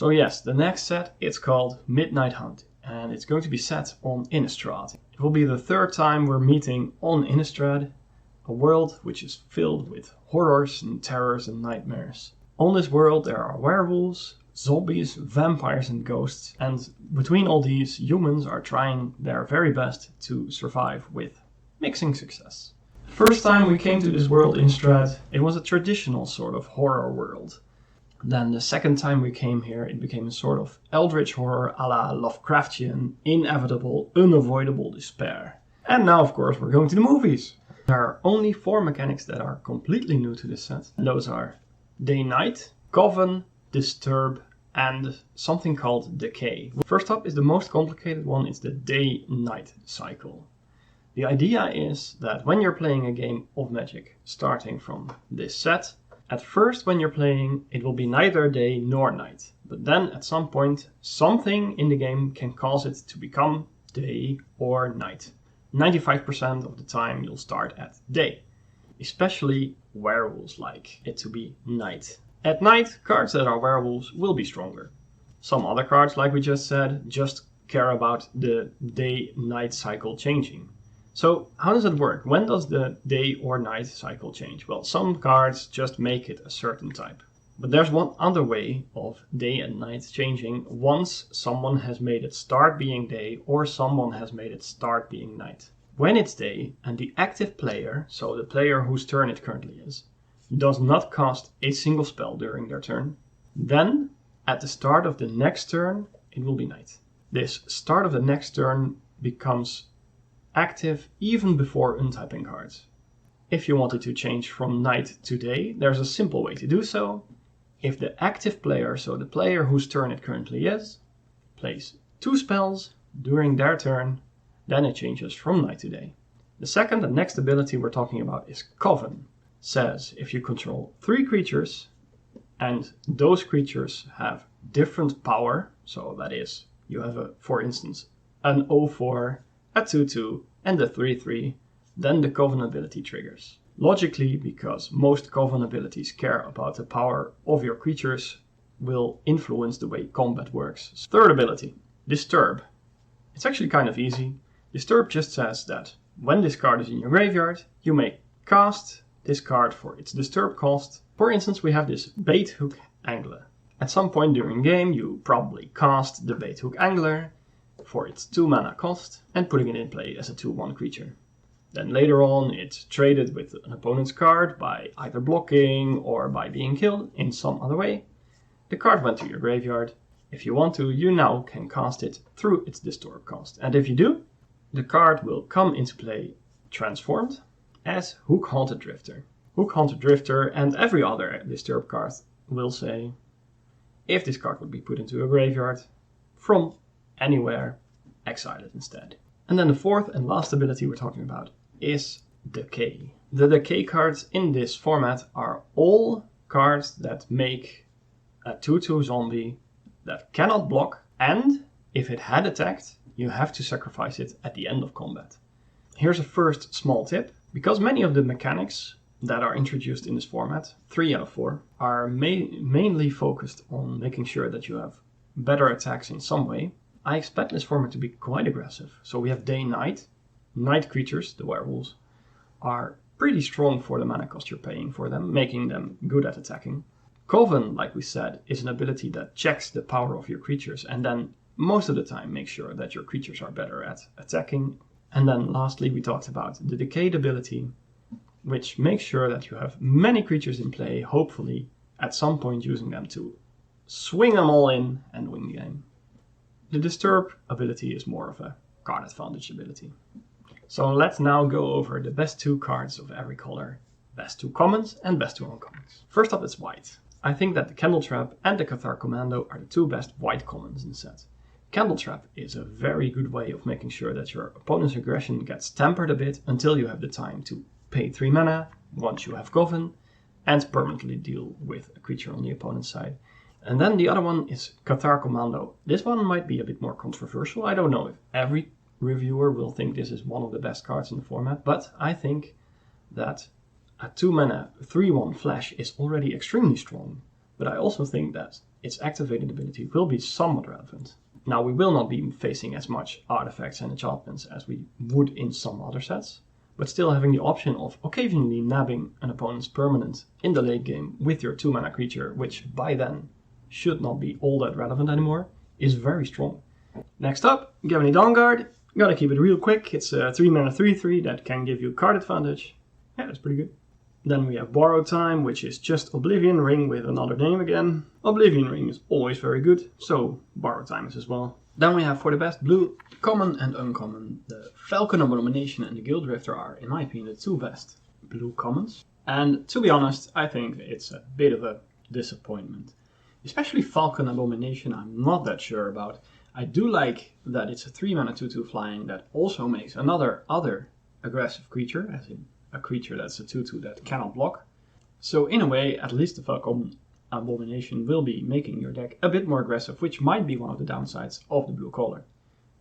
So yes, the next set, it's called Midnight Hunt, and it's going to be set on Innistrad. It will be the third time we're meeting on Innistrad, a world which is filled with horrors and terrors and nightmares. On this world there are werewolves, zombies, vampires and ghosts, and between all these, humans are trying their very best to survive with mixing success. First time we came to this world Innistrad, it was a traditional sort of horror world. Then the second time we came here, it became a sort of eldritch horror a la Lovecraftian, inevitable, unavoidable despair. And now of course we're going to the movies. There are only 4 mechanics that are completely new to this set. And those are Day-Night, Coven, Disturb, and something called Decay. First up is the most complicated one, it's the Day-Night cycle. The idea is that when you're playing a game of Magic, starting from this set, at first when you're playing it will be neither day nor night. But then at some point something in the game can cause it to become day or night. 95% of the time you'll start at day. Especially werewolves like it to be night. At night, cards that are werewolves will be stronger. Some other cards, like we just said, just care about the day-night cycle changing. So how does it work? When does the day or night cycle change? Well, some cards just make it a certain type. But there's one other way of day and night changing once someone has made it start being day or someone has made it start being night. When it's day and the active player, so the player whose turn it currently is, does not cast a single spell during their turn, then at the start of the next turn it will be night. This start of the next turn becomes active even before untapping cards. If you wanted to change from night to day, there's a simple way to do so. If the active player, so the player whose turn it currently is, plays 2 spells during their turn, then it changes from night to day. The second and next ability we're talking about is Coven. Says if you control 3 creatures and those creatures have different power, so that is, you have for instance, an 0/4, a 2/2 and a 3/3, then the Coven ability triggers. Logically, because most Coven abilities care about the power of your creatures, will influence the way combat works. Third ability, Disturb. It's actually kind of easy. Disturb just says that when this card is in your graveyard, you may cast this card for its Disturb cost. For instance, we have this Baithook Angler. At some point during game, you probably cast the Baithook Angler for its 2 mana cost and putting it in play as a 2/1 creature. Then later on it's traded with an opponent's card by either blocking or by being killed in some other way. The card went to your graveyard. If you want to, you now can cast it through its Disturb cost. And if you do, the card will come into play transformed as Hook Haunted Drifter. Hook Haunted Drifter and every other Disturb card will say, if this card would be put into a graveyard from anywhere, exile it instead. And then the fourth and last ability we're talking about is Decay. The Decay cards in this format are all cards that make a 2/2 zombie that cannot block, and if it had attacked, you have to sacrifice it at the end of combat. Here's a first small tip. Because many of the mechanics that are introduced in this format, 3 out of 4, are mainly focused on making sure that you have better attacks in some way, I expect this format to be quite aggressive. So we have Day-Night. Night creatures, the werewolves, are pretty strong for the mana cost you're paying for them, making them good at attacking. Coven, like we said, is an ability that checks the power of your creatures and then most of the time makes sure that your creatures are better at attacking. And then lastly we talked about the Decayed ability, which makes sure that you have many creatures in play, hopefully at some point using them to swing them all in and win the game. The Disturb ability is more of a card advantage ability. So let's now go over the best 2 cards of every color, best 2 commons and best 2 uncommons. First up is white. I think that the Candletrap and the Cathartic Commando are the 2 best white commons in the set. Candletrap is a very good way of making sure that your opponent's aggression gets tempered a bit until you have the time to pay 3 mana once you have Coven and permanently deal with a creature on the opponent's side. And then the other one is Cathartic Commando. This one might be a bit more controversial. I don't know if every reviewer will think this is one of the best cards in the format, but I think that a 2 mana 3/1 flash is already extremely strong. But I also think that its activated ability will be somewhat relevant. Now, we will not be facing as much artifacts and enchantments as we would in some other sets, but still having the option of occasionally nabbing an opponent's permanent in the late game with your 2-mana creature, which by then should not be all that relevant anymore, is very strong. Next up, Gavany Dawnguard. Gotta keep it real quick. It's a 3-mana 3/3 that can give you card advantage. Yeah, that's pretty good. Then we have Borrowed Time, which is just Oblivion Ring with another name again. Oblivion Ring is always very good, so Borrowed Time is as well. Then we have for the best blue, common and uncommon. The Falcon Abomination and the Guild Drifter are, in my opinion, the two best blue commons. And to be honest, I think it's a bit of a disappointment. Especially Falcon Abomination, I'm not that sure about. I do like that it's a 3-mana 2/2 flying that also makes another aggressive creature, as in a creature that's a 2/2 that cannot block. So in a way, at least the Falcon Abomination will be making your deck a bit more aggressive, which might be one of the downsides of the blue color.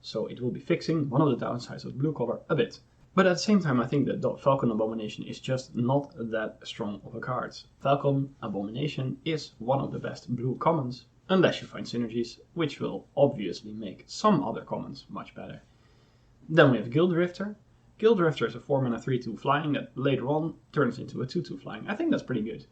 So it will be fixing one of the downsides of the blue color a bit. But at the same time, I think that the Falcon Abomination is just not that strong of a card. Falcon Abomination is one of the best blue commons, unless you find synergies, which will obviously make some other commons much better. Then we have Guild Drifter. Guild Drifter is a 4-mana 3/2 flying that later on turns into a 2/2 flying. I think that's pretty good.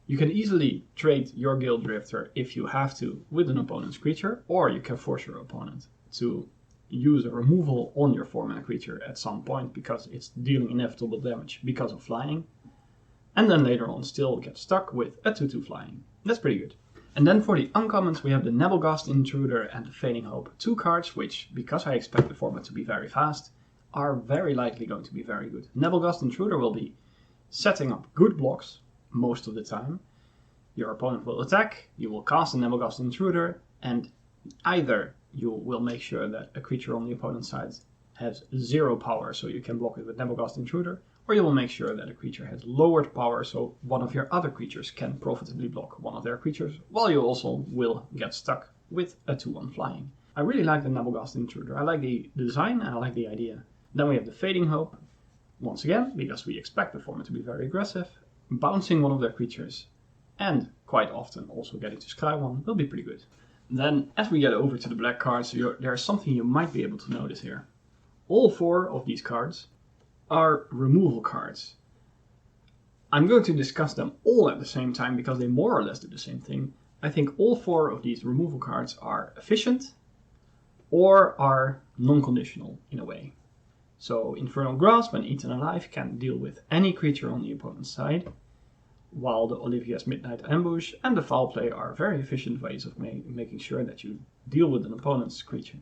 You can easily trade your Guild Drifter if you have to with an opponent's creature, or you can force your opponent to use a removal on your 4-mana creature at some point because it's dealing inevitable damage because of flying, and then later on still get stuck with a 2/2 flying. That's pretty good. And then for the uncommons, we have the Nebelgast Intruder and the Fading Hope. Two cards which, because I expect the format to be very fast, are very likely going to be very good. Nebelgast Intruder will be setting up good blocks most of the time. Your opponent will attack, you will cast a Nebelgast Intruder, and either you will make sure that a creature on the opponent's side has 0 power so you can block it with Nebelgast Intruder, or you will make sure that a creature has lowered power so one of your other creatures can profitably block one of their creatures, while you also will get stuck with a 2/1 flying. I really like the Nebelgast Intruder. I like the design and I like the idea. Then we have the Fading Hope, once again, because we expect the format to be very aggressive. Bouncing one of their creatures, and quite often also getting to scry one, will be pretty good. Then, as we get over to the black cards, there's something you might be able to notice here. All 4 of these cards are removal cards. I'm going to discuss them all at the same time because they more or less do the same thing. I think all 4 of these removal cards are efficient or are non-conditional in a way. So Infernal Grasp and Eaten Alive can deal with any creature on the opponent's side, while the Olivia's Midnight Ambush and the Foul Play are very efficient ways of making sure that you deal with an opponent's creature.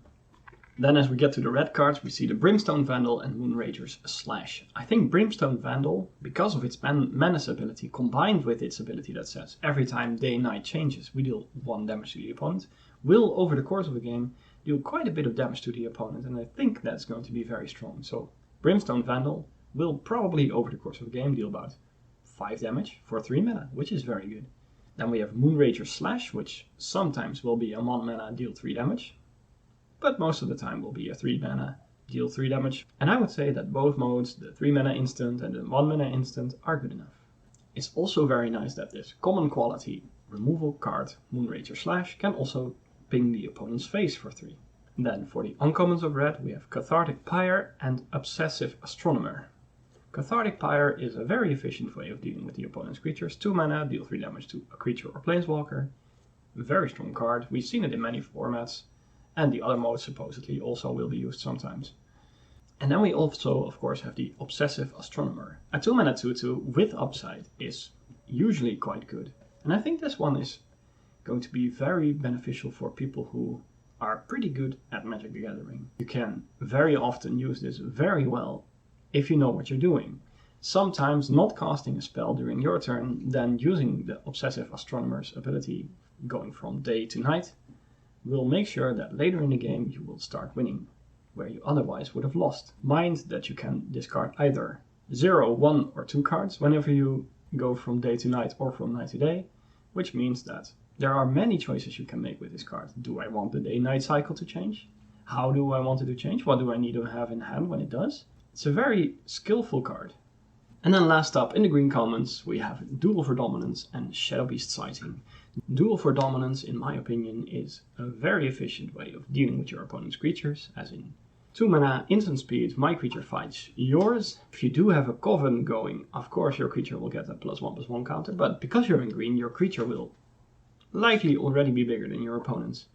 Then as we get to the red cards, we see the Brimstone Vandal and Moonrager's Slash. I think Brimstone Vandal, because of its menace ability, combined with its ability that says every time day-night changes we deal 1 damage to the opponent, will over the course of a game deal quite a bit of damage to the opponent, and I think that's going to be very strong. So Brimstone Vandal will probably over the course of a game deal about 5 damage for 3 mana, which is very good. Then we have Moonrager's Slash, which sometimes will be a 1 mana deal 3 damage. But most of the time will be a 3 mana, deal 3 damage. And I would say that both modes, the 3 mana instant and the 1 mana instant, are good enough. It's also very nice that this common quality removal card, Moonrager Slash, can also ping the opponent's face for 3. Then for the uncommons of red, we have Cathartic Pyre and Obsessive Astronomer. Cathartic Pyre is a very efficient way of dealing with the opponent's creatures. 2 mana, deal 3 damage to a creature or planeswalker. Very strong card. We've seen it in many formats. And the other modes supposedly also will be used sometimes. And then we also, of course, have the Obsessive Astronomer. A 2 mana 2/2 with upside is usually quite good. And I think this one is going to be very beneficial for people who are pretty good at Magic the Gathering. You can very often use this very well if you know what you're doing. Sometimes not casting a spell during your turn, then using the Obsessive Astronomer's ability going from day to night will make sure that later in the game you will start winning, where you otherwise would have lost. Mind that you can discard either 0, 1 or 2 cards whenever you go from day to night or from night to day, which means that there are many choices you can make with this card. Do I want the day-night cycle to change? How do I want it to change? What do I need to have in hand when it does? It's a very skillful card. And then last up, in the green commons, we have Duel for Dominance and Shadow Beast Sighting. Duel for Dominance, in my opinion, is a very efficient way of dealing with your opponent's creatures, as in 2 mana, instant speed, my creature fights yours. If you do have a Coven going, of course your creature will get a +1/+1 counter, but because you're in green, your creature will likely already be bigger than your opponent's.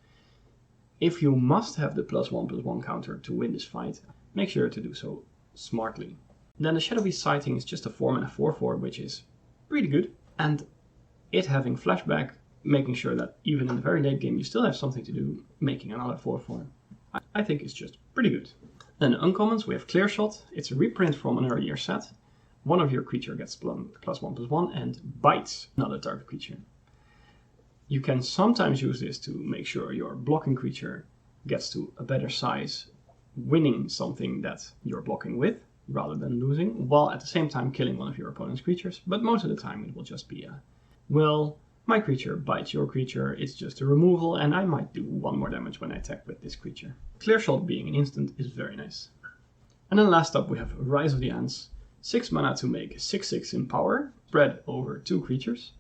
If you must have the +1/+1 counter to win this fight, make sure to do so smartly. Then the Shadow Beast Sighting is just a 4-mana 4/4, which is pretty good, and it having flashback, making sure that even in the very late game you still have something to do, making another 4/4. I think it's just pretty good. Then uncommons, we have Clear Shot. It's a reprint from an earlier set. One of your creature gets +1/+1 and bites another target creature. You can sometimes use this to make sure your blocking creature gets to a better size, winning something that you're blocking with, rather than losing, while at the same time killing one of your opponent's creatures. But most of the time it will just be a, well, my creature bites your creature, it's just a removal, and I might do 1 more damage when I attack with this creature. Clear Shot being an instant is very nice. And then last up we have Rise of the Ants. 6 mana to make 6/6 in power, spread over 2 creatures,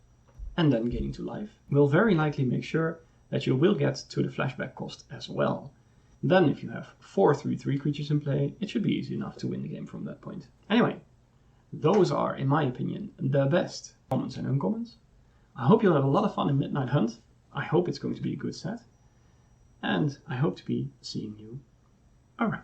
and then gaining to life. Will very likely make sure that you will get to the flashback cost as well. Then if you have 4 3/3 creatures in play, it should be easy enough to win the game from that point. Anyway, those are, in my opinion, the best commons and uncommons. I hope you'll have a lot of fun in Midnight Hunt. I hope it's going to be a good set. And I hope to be seeing you around.